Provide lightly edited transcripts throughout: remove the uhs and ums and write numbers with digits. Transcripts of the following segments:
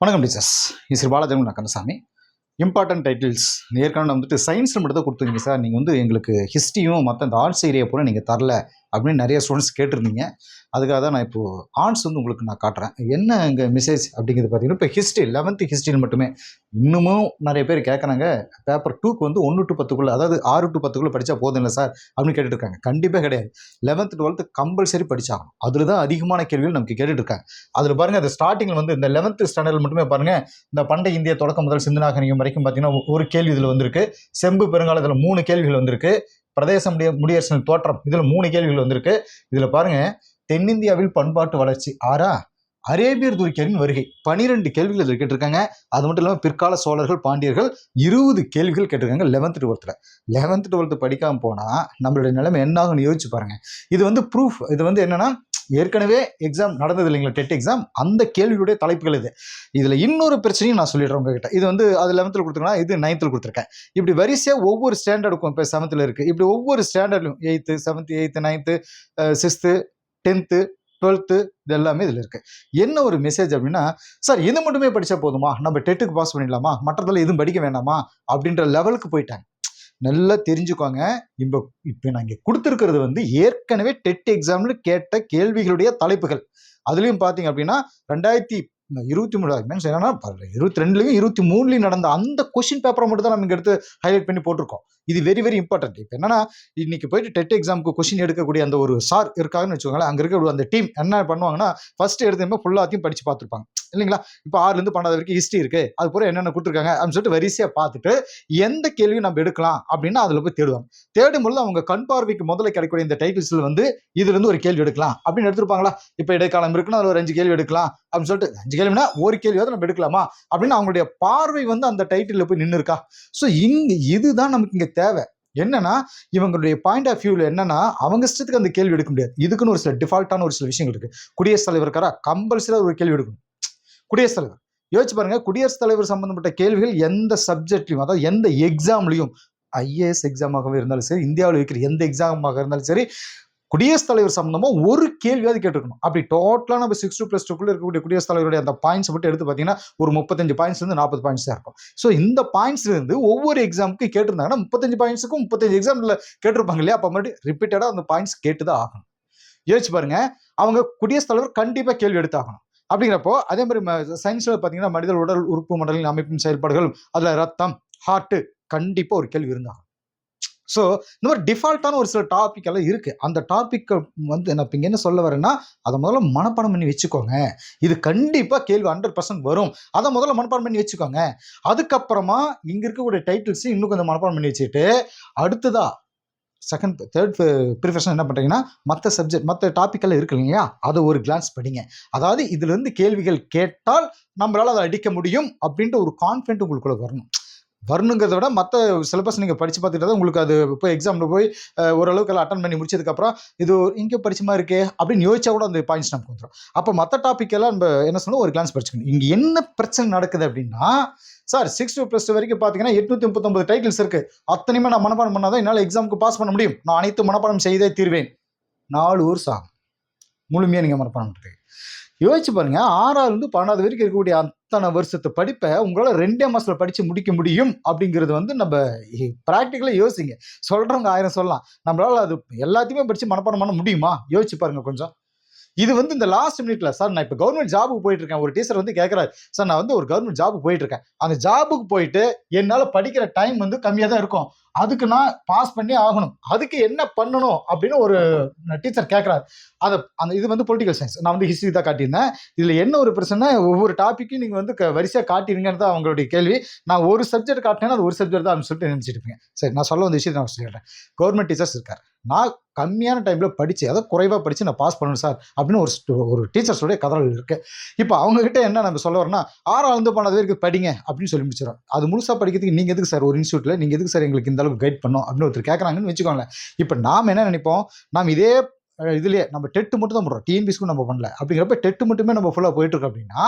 வணக்கம் டீச்சர்ஸ். இது Sri Balaji Kandasamy. Important titles ஏற்கனவே வந்துட்டு சயின்ஸில் மட்டும் தான் கொடுத்துருங்க சார். நீங்கள் வந்து எங்களுக்கு ஹிஸ்ட்ரியும் மற்ற இந்த ஆர்ட்ஸ் ஏரியா பூரா நீங்கள் தரல அப்படின்னு நிறைய ஸ்டூடெண்ட்ஸ் கேட்டிருந்தீங்க. அதுக்காக தான் நான் இப்போது ஆர்ட்ஸ் வந்து உங்களுக்கு நான் காட்டுறேன். என்ன இங்கே மெசேஜ் அப்படிங்கிறது பார்த்தீங்கன்னா, இப்போ ஹிஸ்ட்ரி 11th ஹிஸ்ட்ரியில் மட்டுமே இன்னமும் நிறைய பேர் கேட்குறாங்க. பேப்பர் 2க்கு வந்து 1 to 10க்குள்ளே, அதாவது 6 to 10க்குள்ளே படித்தா போதும் இல்லை சார் அப்படின்னு கேட்டுட்டு இருக்காங்க. கண்டிப்பாக கிடையாது. 11th 12th compulsory படித்தாகணும். அதில் தான் அதிகமான கேள்விகள் நமக்கு கேட்டுட்டு இருக்காங்க. அதில் பாருங்கள், அது ஸ்டார்டிங்கில் வந்து இந்த 11th ஸ்டாண்டர்டில் மட்டுமே பாருங்கள், இந்த பண்டைய இந்திய தொடக்கம் முதல் சிந்து நாகரிகம் வரைக்கும் பார்த்தீங்கன்னா ஒரு கேள்வி இதில் வந்திருக்கு. செம்பு பெருங்காலத்தில் 3 கேள்விகள் வந்திருக்கு. பிரதேச முடியரசின் தோற்றம் இதில் 3 கேள்விகள் வந்திருக்கு. இதில் பாருங்க, தென்னிந்தியாவில் பண்பாட்டு வளர்ச்சி 6, அரேபியர் துருக்கியரின் வருகை 12 கேள்விகள் இதில் கேட்டிருக்காங்க. அது மட்டும் இல்லாமல் பிற்கால சோழர்கள் பாண்டியர்கள் 20 கேள்விகள் கேட்டிருக்காங்க 11th 12th. 11th 12th படிக்காமல் போனால் நம்மளுடைய நிலைமை என்னாகும்னு யோசிச்சு பாருங்க. இது வந்து ப்ரூஃப். இது வந்து என்னன்னா, ஏற்கனவே எக்ஸாம் நடந்தது இல்லைங்களா, டெட் எக்ஸாம், அந்த கேள்வியுடைய தலைப்புகள் இது. இதில் இன்னொரு பிரச்சனையும் நான் சொல்லிடுறேன் உங்ககிட்ட. இது வந்து அது 11th கொடுத்துருக்கேன், இது 9th கொடுத்துருக்கேன். இப்படி வரிசையாக ஒவ்வொரு ஸ்டாண்டர்டுக்கும், இப்போ 7th இருக்குது, இப்படி ஒவ்வொரு ஸ்டாண்டர்ட்லையும் 8th 7th 8th 9th 6th 10th 12th இது எல்லாமே இதில் இருக்குது. என்ன ஒரு மெசேஜ் அப்படின்னா, சார் இது மட்டுமே படித்தா போதுமா, நம்ம டெட்டுக்கு பாஸ் பண்ணிடலாமா, மற்றதெல்லாம் எதுவும் படிக்க வேண்டாமா அப்படின்ற லெவலுக்கு போயிட்டாங்க. நல்லா தெரிஞ்சுக்கோங்க. இப்போ நான் இங்கே கொடுத்துருக்கிறது வந்து ஏற்கனவே டெட் எக்ஸாம்ல கேட்ட கேள்விகளுடைய தலைப்புகள். அதுலேயும் பார்த்தீங்க அப்படின்னா 2023 என்னன்னா 22லையும் 23லையும் நடந்த அந்த கொஸ்டின் பேப்பரை மட்டும் தான் நம்ம இங்கே எடுத்து ஹைலைட் பண்ணி போட்டிருக்கோம். இது வெரி வெரி இம்பார்ட்டன்ட். இப்போ என்னன்னா, இன்னைக்கு போயிட்டு டெட் எக்ஸாமுக்கு கொஸ்டின் எடுக்கக்கூடிய அந்த ஒரு சார் இருக்காங்கன்னு வச்சுக்கோங்களேன். அங்கே இருக்க அந்த டீம் என்ன பண்ணுவாங்கன்னா, ஃபர்ஸ்ட் எடுத்து ஃபுல்லாத்தையும் படித்து பார்த்துருப்பாங்க இல்லைங்களா. இப்போ 6லேருந்து 12 வரைக்கும் ஹிஸ்ட்ரி இருக்கு, அது பூரா என்னென்ன கொடுத்துருக்காங்க அப்படின்னு சொல்லிட்டு வரிசையாக பார்த்துட்டு எந்த கேள்வியும் நம்ம எடுக்கலாம் அப்படின்னா அதில் போய் தேடுவாங்க. தேடும்பொழுது அவங்க கண் பார்வைக்கு முதல்ல கிடைக்கக்கூடிய இந்த டைட்டில்ஸில் வந்து இதுல இருந்து ஒரு கேள்வி எடுக்கலாம் அப்படின்னு எடுத்துருப்பாங்களா. இப்போ இடைக்காலம் இருக்குன்னா அதில் ஒரு 5 கேள்வி எடுக்கலாம் அப்படின்னு சொல்லிட்டு, 5 கேள்வினா ஒரு கேள்வியாவது நம்ம எடுக்கலாமா அப்படின்னு அவங்களுடைய பார்வை வந்து அந்த டைட்டில் போய் நின்று இருக்கா. ஸோ இதுதான் நமக்கு இங்கே தேவை. என்னன்னா, இவங்களுடைய பாயிண்ட் ஆஃப் வியூல என்னன்னா, அவங்க இஷ்டத்துக்கு அந்த கேள்வி எடுக்க முடியாது. இதுக்குன்னு ஒரு சில டிஃபால்ட்டான ஒரு சில விஷயங்கள் இருக்கு. குடியரசுத் தலைவர் இருக்காரா, கம்பல்சரி ஒரு கேள்வி எடுக்கணும். குடியரசுத் தலைவர் யோசிச்சு பாருங்க, குடியரசுத் தலைவர் சம்பந்தப்பட்ட கேள்விகள் எந்த சப்ஜெக்ட்லையும், அதாவது எந்த எக்ஸாம்லையும், ஐஏஎஸ் எக்ஸாமாகவே இருந்தாலும் சரி, இந்தியாவில் இருக்கிற எந்த எக்ஸாமாக இருந்தாலும் சரி, குடியரசுத் தலைவர் சம்பந்தமா ஒரு கேள்வியாவது கேட்டுக்கணும். அப்படி டோட்டலா நம்ம 6+2 இருக்கக்கூடிய குடியரசுத் தலைவருடைய அந்த பாயிண்ட்ஸ் மட்டும் எடுத்து பார்த்தீங்கன்னா ஒரு 35 பாயிண்ட்ஸ்ல இருந்து 40 பாயிண்ட்ஸ் தான் இருக்கும். ஸோ இந்த பாயிண்ட்ஸ்ல இருந்து ஒவ்வொரு எக்ஸாமுக்கு கேட்டிருந்தாங்கன்னா 35 பாயிண்ட்ஸுக்கும் 35 எக்ஸாம்ல கேட்டிருப்பாங்க இல்லையா. அப்ப மறுபடியும் ரிப்பீட்டடா அந்த பாயிண்ட்ஸ் கேட்டுதான் ஆகணும். யோசிச்சு பாருங்க, அவங்க குடியரசுத் தலைவர் கண்டிப்பா கேள்வி எடுத்தாகணும். அப்படிங்கிறப்போ அதே மாதிரி சயின்ஸ்ல பாத்தீங்கன்னா மனித உடல் உறுப்பு மண்டலின் அமைப்பின் செயல்பாடுகள், அதுல ரத்தம், ஹார்ட், கண்டிப்பா ஒரு கேள்வி இருந்தாங்க. ஸோ இந்த மாதிரி டிஃபால்ட்டான ஒரு சில டாபிக் எல்லாம் இருக்கு. அந்த டாபிக் வந்து நான் இப்போ என்ன சொல்ல வரேன்னா, அதை முதல்ல மனப்பாடம் பண்ணி வச்சுக்கோங்க. இது கண்டிப்பாக கேள்வி 100% வரும். அதை முதல்ல மனப்பாடம் பண்ணி வச்சுக்கோங்க. அதுக்கப்புறமா இங்கே இருக்கக்கூடிய டைட்டில்ஸ் இன்னும் கொஞ்சம் மனப்பாடம் பண்ணி வச்சுட்டு, அடுத்ததா செகண்ட் தேர்ட் ப்ரிஃபரன்ஸ் என்ன பண்ணுறீங்கன்னா, மற்ற சப்ஜெக்ட் மற்ற டாபிக் எல்லாம் இருக்கு இல்லையா, அதை ஒரு கிளான்ஸ் படிங்க. அதாவது இதுல இருந்து கேள்விகள் கேட்டால் நம்மளால அதை அடிக்க முடியும் அப்படின்ட்டு ஒரு கான்ஃபிடென்ட் உங்களுக்குள்ள வரணுங்கிறத விட மற்ற சிலபஸ் நீங்கள் படித்து பார்த்துட்டு தான் உங்களுக்கு அது போய் எக்ஸாமில் போய் ஓரளவுக்கு எல்லாம் அட்டன் பண்ணி முடிச்சதுக்கப்புறம் இது இங்கே படிச்ச மாதிரி இருக்கே அப்படின்னு யோசிச்சா கூட அந்த பாயிண்ட்ஸ் நமக்கு வந்துடும். அப்போ மற்ற டாபிக் எல்லாம் நம்ம என்ன சொன்னோம், ஒரு கிளான்ஸ் படிச்சுக்கணும். இங்கே என்ன பிரச்சனை நடக்குது அப்படின்னா, சார் 6+2 வரைக்கும் பார்த்தீங்கன்னா 839 டைட்டில்ஸ் இருக்கு. அத்தனையுமே நான் மனப்பாடம் பண்ணாதான் என்னால் எக்ஸாமுக்கு பாஸ் பண்ண முடியும். நான் அனைத்து மனப்பாடம் செய்தே தீர்வேன். 4 வருஷம் ஆகும் முழுமையாக நீங்கள் மனப்பாடம் பண்ணுறது. யோசிச்சு பாருங்க, 6வது 12வது வரைக்கும் இருக்கக்கூடிய அத்தனை வருஷத்தை படிப்பை உங்களால் 2 மாசத்துல படிச்சு முடிக்க முடியும் அப்படிங்கிறது வந்து நம்ம பிராக்டிக்கலா யோசிங்க. சொல்றவங்க 1000 சொல்லலாம், நம்மளால அது எல்லாத்தையுமே படிச்சு மனப்பாடம் பண்ண முடியுமா? யோசிச்சு பாருங்க கொஞ்சம். இது வந்து இந்த லாஸ்ட் மினிட்ல, சார் நான் இப்போ கவர்மெண்ட் ஜாபுக்கு போயிட்டு இருக்கேன், ஒரு டீச்சர் வந்து கேட்கறாரு, சார் நான் வந்து ஒரு கவர்மெண்ட் ஜாபுக்கு போயிட்டு இருக்கேன், அந்த ஜாபுக்கு போயிட்டு என்னால படிக்கிற டைம் வந்து கம்மியா தான் இருக்கும், அதுக்கு நான் பாஸ் பண்ணி ஆகணும், அதுக்கு என்ன பண்ணணும் அப்படின்னு ஒரு டீச்சர் கேட்கறாரு. அந்த இது வந்து பொலிட்டிக்கல் சயின்ஸ், நான் வந்து ஹிஸ்டரி தான் காட்டியிருந்தேன். இதுல என்ன ஒரு பிரச்சனை, ஒவ்வொரு டாபிக்கும் நீங்க வந்து வரிசையா காட்டிருங்கன்னு தான் அவங்களுடைய கேள்வி. நான் ஒரு சப்ஜெக்ட் காட்டினேன்னா அது ஒரு சப்ஜெக்ட் தான் அப்படின்னு சொல்லிட்டு நினைச்சிட்டு இருப்பீங்க. சரி, நான் சொல்ல வந்த விஷயத்தை நான் சொல்லிடுறேன். கவர்மெண்ட் டீச்சர்ஸ் இருக்காரு, நான் கம்மியான டைம்ல படிச்சு, அதாவது குறைவா படிச்சு நான் பாஸ் பண்ணணும் சார் அப்படின்னு ஒரு டீச்சர்ஸோடைய கதறல் இருக்கு. இப்போ அவங்க கிட்ட என்ன நம்ம சொல்ல வரோம்னா, 6வது 12வது வரைக்கும் படிங்க அப்படின்னு சொல்லி முடிச்சிடும். அது முழுசா படிக்கிறதுக்கு நீங்க எதுக்கு சார் ஒரு இன்ஸ்டியூட்ல, நீங்க எதுக்கு சார் எங்களுக்கு இந்த அளவுக்கு கைட் பண்ணோம் அப்படின்னு ஒருத்தர் கேட்கறாங்கன்னு வச்சுக்கோங்களேன். இப்போ நாம் என்ன நினைப்போம், நாம் இதே இதுலேயே நம்ம டெட்டு மட்டும் தான் பண்ணுறோம், டிஎன்பிஎஸ்க்கும் நம்ம பண்ணல. அப்படிங்கிறப்ப டெட்டு மட்டுமே நம்ம ஃபுல்லாக போயிட்டுருக்கோம் அப்படின்னா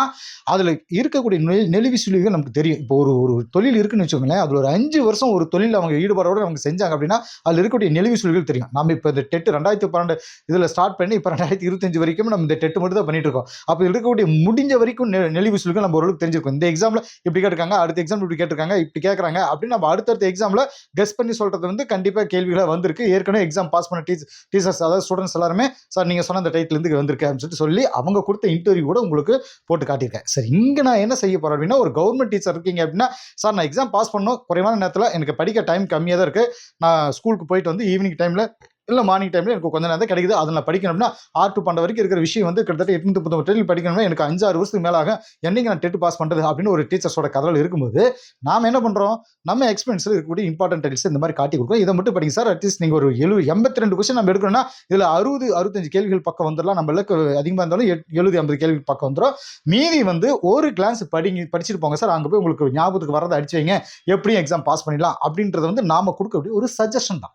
அதில் இருக்கக்கூடிய நெளிவு சுழிவுகள் நமக்கு தெரியும். இப்போ ஒரு தொழில் இருக்குன்னு வச்சுக்கோங்களேன், அதில் ஒரு 5 வருஷம் ஒரு தொழில் அவங்க ஈடுபாடோடு அவங்க செஞ்சாங்க அப்படின்னா அதில் இருக்கக்கூடிய நெளிவு சுழிவுகள் தெரியும். நம்ம இப்போ இந்த டெட்டு 2012 இதில் ஸ்டார்ட் பண்ணி இப்போ 2025 வரைக்கும் நம்ம இந்த டெட்டு மட்டும் தான் பண்ணிட்டு இருக்கோம். அப்போ இருக்கக்கூடிய முடிஞ்ச வரைக்கும் நெளிவு சுழிவுகள் நம்ம ஓரளவுக்கு தெரிஞ்சிருக்கோம். இந்த எக்ஸாமில் இப்படி கேட்டிருக்காங்க, அடுத்த எக்ஸாம் இப்படி கேட்டிருக்காங்க, இப்படி கேட்குறாங்க அப்படின்னு நம்ம அடுத்தடுத்த எக்ஸாமில் கெஸ் பண்ணி சொல்கிறது வந்து கண்டிப்பாக கேள்விகளாக வந்திருக்கு. ஏற்கனவே எக்ஸாம் பாஸ் பண்ண டீச்சர்ஸ் அதாவது ஸ்டூடெண்ட்ஸ் எல்லாருமே சார் நீங்கள் சொன்ன அந்த டைட்டிலேருந்து வந்திருக்கு அப்படின்னு சொல்லி அவங்க கொடுத்த இன்டர்வியூ கூட உங்களுக்கு போட்டு காட்டியிருக்கேன். சரி, இங்கே நான் என்ன செய்ய போகிறேன் அப்படின்னா, ஒரு கவர்மெண்ட் டீச்சர் இருக்கீங்க அப்படின்னா, சார் நான் எக்ஸாம் பாஸ் பண்ணணும், குறைவான நேரத்தில் எனக்கு படிக்க டைம் கம்மியாக தான் இருக்குது, நான் ஸ்கூலுக்கு போயிட்டு வந்து ஈவினிங் டைமில் இல்லை மார்னிங் டைமில் எனக்கு கொஞ்சம் நேரம் தான் கிடைக்குது, அதில் நான் படிக்கணும் அப்படின்னா R2 பண்ணுற வரைக்கும் இருக்கிற விஷயம் வந்து கிட்டத்தட்ட 830 டைட்டில் படிக்கணும்னா எனக்கு 5-6 வருஷத்துக்கு மேலே ஆகும், என்னைக்கு நான் டெட் பாஸ் பண்ணுறது அப்படின்னு ஒரு டீச்சர்ஸோட கதையில் இருக்கும்போது நாம் என்ன பண்ணுறோம், நம்ம எக்ஸ்பீரியன்ஸில் இருக்கக்கூடிய இம்பார்ட்டன்ட் டைட்டில்ஸ் இந்த மாதிரி காட்டி கொடுக்குறோம். இதை மட்டும் படிங்க சார், அட்லீஸ்ட் நீங்கள் ஒரு 82 கொஸ்டின் நம்ம எடுக்கணும்னா இதில் 60-65 கேள்விகள் பக்கம் வந்துடலாம், நம்மளுக்கு அதிகமாக இருந்தாலும் 70-80 கேள்வி பக்கம் வந்துடும். மீதி வந்து ஒரு கிளாஸ் படிச்சுட்டு போங்க சார், அங்கே போய் உங்களுக்கு ஞாபகத்துக்கு வரதை அடிச்சு வைங்க, எப்படியும் எக்ஸாம் பாஸ் பண்ணிடலாம் அப்படின்றத வந்து நாம் கொடுக்கக்கூடிய ஒரு சஜஷன் தான்.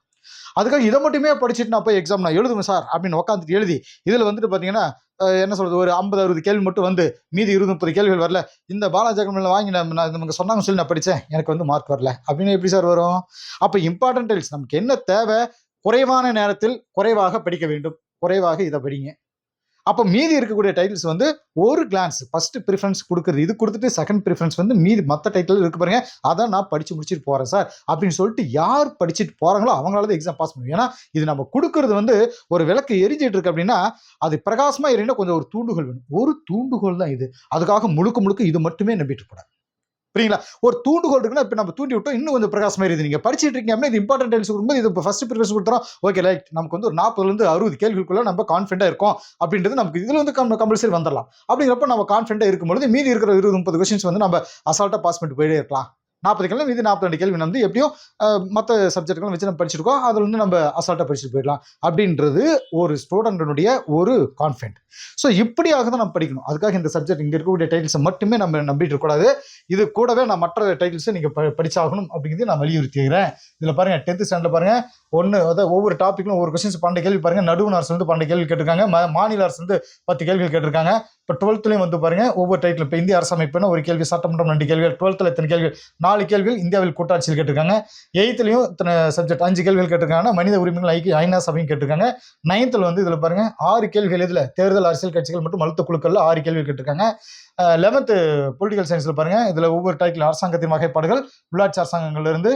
அதுக்காக இதை மட்டுமே படிச்சுட்டு நான் போய் எக்ஸாம் நான் எழுதுவேன் சார் அப்படின்னு உட்காந்துட்டு எழுதி இதில் வந்துட்டு பார்த்தீங்கன்னா என்ன சொல்கிறது, ஒரு 50-60 கேள்வி மட்டும் வந்து மீதி 20-30 கேள்விகள் வரல, இந்த பாலாஜி அகாடமியில் வாங்கி நான் நமக்கு சொன்னாங்க சொல்லி நான் படித்தேன், எனக்கு வந்து மார்க் வரல அப்படின்னு எப்படி சார் வரும்? அப்போ இம்பார்ட்டன்ட் டைல்ஸ் நமக்கு என்ன தேவை, குறைவான நேரத்தில் குறைவாக படிக்க வேண்டும், குறைவாக இதை படிங்க. அப்போ மீதி இருக்கக்கூடிய டைட்டில்ஸ் வந்து ஒரு கிளான்ஸ் ஃபர்ஸ்ட் ப்ரிஃபரன்ஸ் கொடுக்குறது, இது கொடுத்துட்டு செகண்ட் ப்ரிஃபரன்ஸ் வந்து மீதி மற்ற டைட்டில் இருக்கு பாருங்க, அதை நான் படிச்சு முடிச்சுட்டு போறேன் சார் அப்படின்னு சொல்லிட்டு யார் படிச்சுட்டு போறாங்களோ அவங்களால தான் எக்ஸாம் பாஸ் பண்ணுவோம். ஏன்னா இது நம்ம கொடுக்கறது வந்து ஒரு விளக்கு எரிஞ்சிட்டு இருக்கு அப்படின்னா அது பிரகாசமா எரினா கொஞ்சம் ஒரு தூண்டுகோல் வேணும், ஒரு தூண்டுகோல் தான் இது. அதுக்காக முழுக்க இது மட்டுமே நம்பிட்டு கூடாது, புரியுங்களா? ஒரு தூண்டுகோல் இருக்குன்னா இப்போ நம்ம தூண்டி விட்டோம் இன்னும் கொஞ்சம் பிரகாசமாக இருக்குது. நீங்கள் படிச்சுட்டு இருக்கீங்க அப்படின்னா இது இம்பார்ட்டன்ட் டைல்ஸ் கொடுக்கும்போது இது இப்போ ஃபர்ஸ்ட் ப்ரிஃபரன்ஸ் கொடுத்துறோம், ஓகே லைக் நமக்கு வந்து ஒரு 40-60 கேள்விக்குள்ள நம்ம கான்ஃபிடென்ட்டாக இருக்கும் அப்படின்றது நமக்கு இதில் வந்து கம்பல்சரி வந்துடலாம். அப்படிங்கிறப்ப நம்ம கான்ஃபிடென்ட்டாக இருக்கும்போது மீதி இருக்கிற 20-30 கொஸ்டின்ஸ் வந்து நம்ம அசால்ட்டாக பாஸ் பண்ணிட்டு போயிட்டே இருக்கலாம். 40 கேள்வி மீதி 42 கேள்வி வந்து எப்படியும் மற்ற சப்ஜெக்ட்களும் வச்சு நம்ம படிச்சிருக்கோம், அதில் வந்து நம்ம அசால்ட்டாக படிச்சுட்டு போயிடலாம் அப்படின்றது ஒரு ஸ்டூடெண்ட்டினுடைய ஒரு கான்ஃபிடென்ட். ஸோ இப்படியாக தான் நம்ம படிக்கணும். அதுக்காக இந்த சப்ஜெக்ட் இங்கே இருக்கக்கூடிய டைட்டில்ஸை மட்டுமே நம்ம நம்பிட்டு இருக்கக்கூடாது, இது கூடவே நான் மற்ற டைட்டில்ஸை நீங்கள் படிச்சாகணும் அப்படிங்கிறது நான் வலியுறுத்திக்கிறேன். இதில் பாருங்கள் 10th ஸ்டாண்டர்ட் பாருங்கள் அதாவது ஒவ்வொரு டாப்பிக்கும் ஒவ்வொரு கொஸ்டின்ஸ் 12 கேள்வி பாருங்கள், நடுவண் அரசு வந்து 12 கேள்வி கேட்டிருக்காங்க, மாநில அரசு வந்து 10 கேள்விகள் கேட்டிருக்காங்க. இப்போ 12th வந்து பாருங்க ஒவ்வொரு டைட்டில், இப்போ இந்திய அரசமைப்புனா ஒரு கேள்வி, சட்டமன்றம் 2 கேள்விகள், 12th எத்தனை கேள்விகள், 4 கேள்விகள் இந்தியாவில் கூட்டாட்சியில் கேட்டிருக்காங்க. 8th இத்தனை சப்ஜெக்ட் 5 கேள்விகள் கேட்டிருக்காங்க, மனித உரிமைகள் ஐநா சபையும் கேட்டிருக்காங்க. 9th வந்து இதில் பாருங்க 6 கேள்விகள், இதில் தேர்தல் அரசியல் கட்சிகள் மற்றும் அழுத்த குழுக்கள் 6 கேள்விகள் கேட்டிருக்காங்க. 11th பொலிட்டிக்கல் சயின்ஸில் பாருங்க இதில் ஒவ்வொரு டைட்டில் அரசாங்கத்தின் வகைப்பாடுகள், உள்ளாட்சி அரசாங்கங்கள்ல இருந்து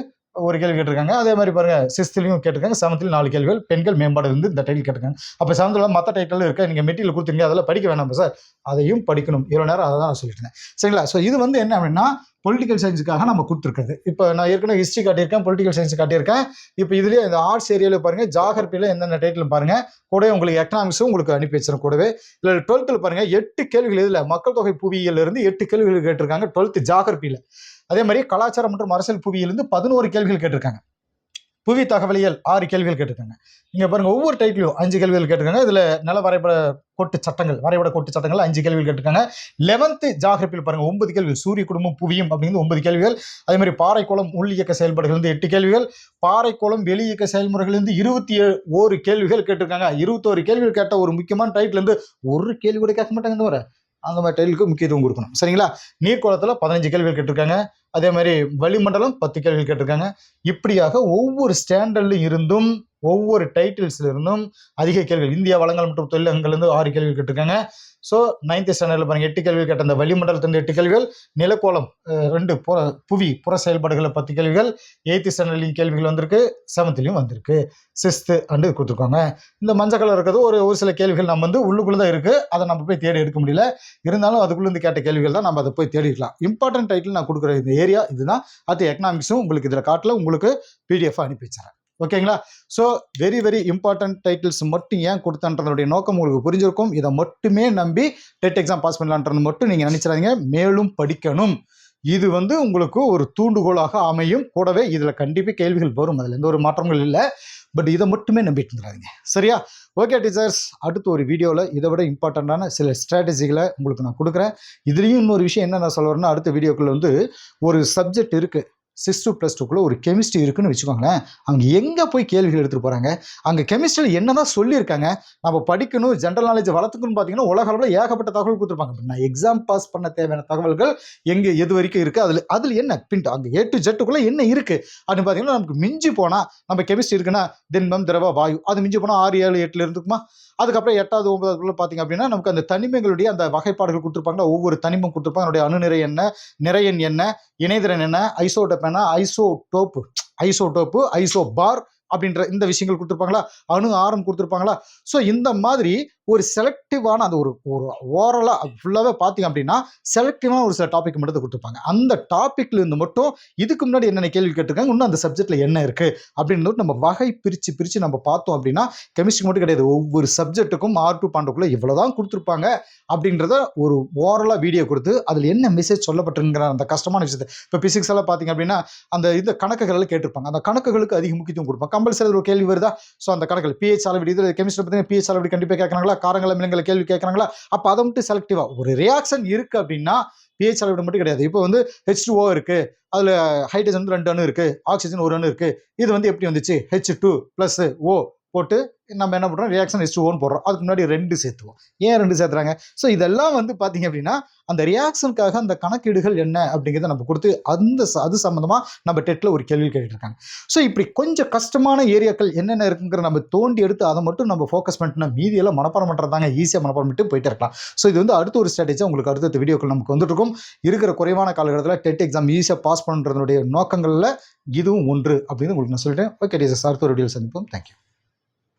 ஒரு கேள்வி கேட்டிருக்காங்க. அதே மாதிரி பாருங்க 6th கேட்டிருக்காங்க, 7th 4 கேள்விகள், பெண்கள் மேம்பாடு இருந்து இந்த டைட்டில் கேட்டிருக்காங்க. அப்போ 7th மற்ற டைட்டில் இருக்க நீங்கள் மெட்டீரியல் கொடுத்துருங்க, அதெல்லாம் படிக்க வேணாம் சார், அதையும் படிக்கணும். இவ்வளோ நேரம் அதை தான் நான் சொல்லிட்டேன், சரிங்களா? ஸோ இது வந்து என்ன அப்படின்னா பொலிட்டிக்கல் சயின்ஸுக்காக நம்ம கொடுத்துருக்குறது. இப்போ நான் ஏற்கனவே ஹிஸ்ட்ரி காட்டியிருக்கேன், பொலிட்டிக்கல் சயின்ஸ் காட்டியிருக்கேன். இப்போ இதுலேயே இந்த ஆர்ட்ஸ் ஏரியாவில் பாருங்கள் ஜாகிரபியில் எந்தெந்த டைட்டில் பாருங்கள், கூடவே உங்களுக்கு எக்கனாமிக்ஸும் உங்களுக்கு அனுப்பி வச்சிடும் கூடவே. இல்லை 12th பாருங்கள் 8 கேள்விகள், இதில் மக்கள் தொகை புவியியல் இருந்து 8 கேள்விகள் கேட்டிருக்காங்க 12th ஜாகிரபியில். அதே மாதிரி கலாச்சாரம் மற்றும் அரசியல் புவியிலிருந்து 11 கேள்விகள் கேட்டிருக்காங்க. புவி தகவலியல் 6 கேள்விகள் கேட்டிருக்காங்க. இங்கே பாருங்கள் ஒவ்வொரு டைட்டிலும் 5 கேள்விகள் கேட்டிருக்காங்க. இதில் நில வரைபட கோட்டு சட்டங்கள் 5 கேள்விகள் கேட்டிருக்காங்க. 11th ஜாகிரபியில் பாருங்கள் 9 கேள்விகள், சூரிய குடும்பம் புவியும் அப்படிங்கிறது 9 கேள்விகள். அதே மாதிரி பாறைக்கோளம் உள் இயக்க செயல்பாடுகள் 8 கேள்விகள், பாறைக்கோளம் வெளி இயக்க செயல்முறைகள் 21 கேள்விகள் கேட்டிருக்காங்க. 21 கேள்விகள் கேட்ட ஒரு முக்கியமான டைட்டில் இருந்து ஒரு கேள்வி கூட கேட்க மாட்டாங்க, வர அந்த மாதிரி டைட்டிலுக்கு முக்கியத்துவம் கொடுக்கணும், சரிங்களா? நீர்க்கோளத்தில் 15 கேள்விகள் கேட்டிருக்காங்க. அதே மாதிரி வளிமண்டலம் 10 கேள்விகள் கேட்டிருக்காங்க. இப்படியாக ஒவ்வொரு ஸ்டாண்டர்ட்ல இருந்தும் ஒவ்வொரு டைட்டில்ஸ்ல இருந்தும் அதிக கேள்விகள். இந்தியா வளங்கள் மற்றும் தொழிலகங்கள்லேருந்து 6 கேள்விகள் கேட்டிருக்காங்க. ஸோ 9th ஸ்டாண்டர்டில் பாருங்க 8 கேள்விகள் கேட்ட அந்த வளிமண்டலத்திலிருந்து 8 கேள்விகள், நிலக்கோளம் 2 புவி புற செயல்பாடுகளில் 10 கேள்விகள், 8th ஸ்டாண்டர்ட்லையும் கேள்விகள் வந்திருக்கு, 7th வந்திருக்கு, 6th அண்டு கொடுத்துருக்காங்க. இந்த மஞ்சள் கலர் இருக்கிறது ஒரு சில கேள்விகள் நம்ம வந்து உள்ளுக்குள்ளே தான் இருக்குது, அதை நம்ம போய் தேடி எடுக்க முடியல, இருந்தாலும் அதுக்குள்ளேருந்து கேட்ட கேள்விகள் தான் நம்ம அதை போய் தேடிக்கலாம். இம்பார்ட்டன்ட் டைட்டில் நான் கொடுக்குற இந்த ஏரியா இதுதான். அது எக்கனாமிக்ஸும் உங்களுக்கு இதில் காட்டல, உங்களுக்கு பிடிஎஃப் அனுப்பி வச்சுறேன், ஓகேங்களா? ஸோ வெரி இம்பார்ட்டன்ட் டைட்டில்ஸ் மட்டும் ஏன் கொடுத்தன்றதுடைய நோக்கம் உங்களுக்கு புரிஞ்சிருக்கும். இதை மட்டுமே நம்பி டெட் எக்ஸாம் பாஸ் பண்ணலான்றது மட்டும் நீங்கள் நினைச்சிடாதீங்க, மேலும் படிக்கணும். இது வந்து உங்களுக்கு ஒரு தூண்டுகோலாக அமையும். கூடவே இதில் கண்டிப்பாக கேள்விகள் வரும், அதில் எந்த ஒரு மாற்றங்கள் இல்லை. பட் இதை மட்டுமே நம்பிட்டு இருந்துடாதீங்க, சரியா? ஓகே டீச்சர்ஸ், அடுத்த ஒரு வீடியோவில் இதை விட இம்பார்ட்டண்ட்டான சில ஸ்ட்ராட்டஜிகளை உங்களுக்கு நான் கொடுக்குறேன். இதுலேயும் இன்னொரு விஷயம் என்ன நான் சொல்ல வரேன்னா, அடுத்த வீடியோக்குள்ள வந்து ஒரு சப்ஜெக்ட் இருக்குது, 6-2+2க்குள்ள ஒரு கெமிஸ்ட்ரி இருக்குன்னு வச்சுக்கோங்களேன். அவங்க எங்கே போய் கேள்விகள் எடுத்துகிட்டு போகிறாங்க, அங்கே கெமிஸ்ட்ரியில் என்ன தான் சொல்லியிருக்காங்க, நம்ம படிக்கணும் ஜென்ரல் நாலேஜ் வளர்த்துக்கணும்னு பார்த்தீங்கன்னா உலக அளவில் ஏகப்பட்ட தகவல் கொடுத்துருப்பாங்க. நான் எக்ஸாம் பாஸ் பண்ண தேவையான தகவல்கள் எங்கே எது வரைக்கும் இருக்குது, அதில் என்ன பிண்ட் அங்கே A to Z என்ன இருக்குது அப்படின்னு பார்த்தீங்கன்னா நமக்கு மிஞ்சி போனால் நம்ம கெமிஸ்ட்ரி இருக்குன்னா திண்மம், திரவ, வாயு, அது மிஞ்சி போனால் 6, 7, 8 இருக்குமா. அதுக்கப்புறம் 8வது 9வது பார்த்தீங்க அப்படின்னா நமக்கு அந்த தனிமங்களுடைய அந்த வகைப்பாடுகள் கொடுத்துருப்பாங்க. ஒவ்வொரு தனிமம் கொடுத்துருப்பாங்க, அதனுடைய அணுநிறை என்ன, நிறையன் என்ன, இணைதிறன் என்ன, ஐசோடோப் என்ன, ஐசோடோப்பு, ஐசோபார் அப்படின்ற இந்த விஷயங்கள் கொடுத்துருப்பாங்களா, அணு ஆரம் கொடுத்துருப்பாங்களா. ஸோ இந்த மாதிரி ஒரு செலக்டிவான அந்த ஒரு ஓரலாக ஃபுல்லாகவே பார்த்தீங்க அப்படின்னா செலக்டிவான ஒரு சில டாபிக் மட்டும் கொடுத்துருப்பாங்க. அந்த டாப்பிக்ல இருந்து மட்டும் இதுக்கு முன்னாடி என்னென்ன கேள்வி கேட்டிருக்காங்க, இன்னும் அந்த சப்ஜெக்ட்ல என்ன இருக்கு அப்படின்னு நம்ம வகை பிரித்து நம்ம பார்த்தோம் அப்படின்னா கெமிஸ்ட்ரி மட்டும் கிடையாது, ஒவ்வொரு சப்ஜெக்ட்டுக்கும் R2 பாண்டுக்குள்ள இவ்வளவுதான் கொடுத்துருப்பாங்க அப்படின்றத ஒரு ஓரலாக வீடியோ கொடுத்து அதில் என்ன மெசேஜ் சொல்லப்பட்டிருங்கிற அந்த கஷ்டமான விஷயத்தை. இப்போ பிசிக்ஸ் எல்லாம் பார்த்தீங்க அப்படின்னா அந்த இந்த கணக்குகள் எல்லாம் கேட்டிருப்பாங்க, அந்த கணக்குகளுக்கு அதிக முக்கியத்துவம் கொடுப்பாங்க. கம்பல்சரி ஒரு கேள்வி வருதா, ஸோ அந்த கணக்கில் pH அளவீடு, இதில் கெமிஸ்ட்ரி பார்த்தீங்கன்னா pH அளவீடு கண்டிப்பாக கேட்கறாங்களா, காரங்கள் அமிலங்களை கேள்வி கேட்கறாங்களா. அப்போ அதை மட்டும் செலக்டிவாக ஒரு ரியாக்ஷன் இருக்கு அப்படின்னா pH அளவீடு மட்டும் கிடையாது. இப்போ வந்து H2O இருக்கு, அதில் ஹைட்ரஜன் 2 அணு இருக்கு, ஆக்சிஜன் 1 அணு இருக்கு, இது வந்து எப்படி வந்துச்சு, H2+O போட்டு நம்ம என்ன பண்ணுறோம், ரியாக்ஷன் H2Oன்னு போடுறோம், அதுக்கு முன்னாடி 2 சேர்த்துவோம். ஏன் 2 சேர்த்துறாங்க, ஸோ இதெல்லாம் வந்து பார்த்தீங்க அப்படின்னா அந்த ரியாக்ஷனுக்காக அந்த கணக்கீடுகள் என்ன அப்படிங்கிறத நம்ம கொடுத்து அது சம்மந்தமாக நம்ம டெட்டில் ஒரு கேள்வி கேட்டுருக்காங்க. ஸோ இப்படி கொஞ்சம் கஷ்டமான ஏரியாக்கள் என்னென்ன இருக்குங்கிற நம்ம தோண்டி எடுத்து அதை மட்டும் நம்ம ஃபோக்கஸ் பண்ணிட்டோம்னா மீதியெல்லாம் மனப்பாடம் பண்ணுறதாங்க, ஈஸியாக மனப்பாடம் பண்ணிட்டு போயிட்டே இருக்கலாம். ஸோ இது வந்து அடுத்த ஒரு ஸ்ட்ராட்டஜியாக உங்களுக்கு அடுத்த வீடியோக்கள் நமக்கு வந்துட்டு இருக்கும். இருக்கிற குறைவான காலகட்டத்தில் டெட் எக்ஸாம் ஈஸியாக பாஸ் பண்ணுறதுடைய நோக்கங்களில் இதுவும் ஒன்று அப்படின்னு உங்களுக்கு நான் சொல்லிட்டேன். ஓகே டீச்சர்ஸ், அடுத்த ஒரு வீடியோ சந்திப்போம். தேங்க்யூ.